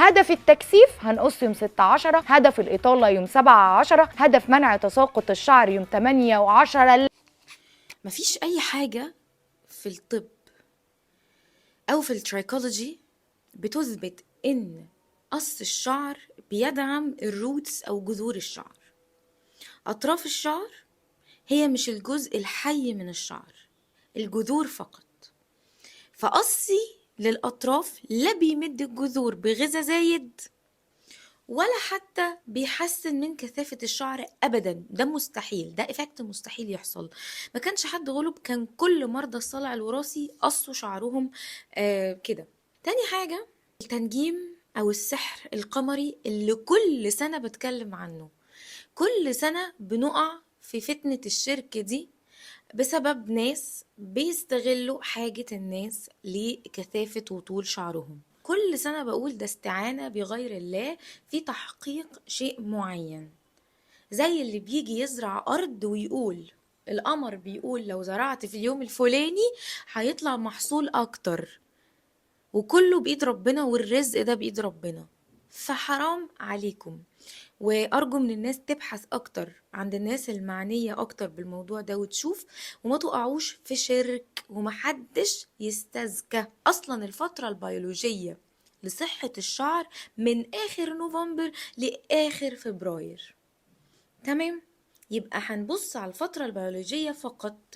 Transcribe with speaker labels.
Speaker 1: هدف التكثيف هنقص يوم 6/10، هدف الإطالة يوم 7/10، هدف منع تساقط الشعر يوم 8/10.
Speaker 2: مفيش أي حاجة في الطب أو في الترايكولوجي بتثبت إن قص الشعر بيدعم الروتس أو جذور الشعر. أطراف الشعر هي مش الجزء الحي من الشعر، الجذور فقط. فقصي للأطراف لا بيمد الجذور بغذاء زايد ولا حتى بيحسن من كثافة الشعر أبدا، ده مستحيل، ده إفكت مستحيل يحصل. ما كانش حد غلب، كان كل مرضى الصلع الوراثي قصوا شعرهم كده. تاني حاجة التنجيم أو السحر القمري اللي كل سنة بتكلم عنه. كل سنة بنقع في فتنة الشرك دي بسبب ناس بيستغلوا حاجة الناس لكثافة وطول شعرهم. كل سنة بقول ده استعانة بغير الله في تحقيق شيء معين، زي اللي بيجي يزرع أرض ويقول القمر بيقول لو زرعت في اليوم الفلاني هيطلع محصول أكتر، وكله بإيد ربنا والرزق ده بإيد ربنا. فحرام عليكم، وأرجو من الناس تبحث أكتر عند الناس المعنية أكتر بالموضوع ده وتشوف، وما تقعوش في شرك، ومحدش يستزكى. أصلا الفترة البيولوجية لصحة الشعر من آخر نوفمبر لآخر فبراير. تمام؟ يبقى هنبص على الفترة البيولوجية فقط.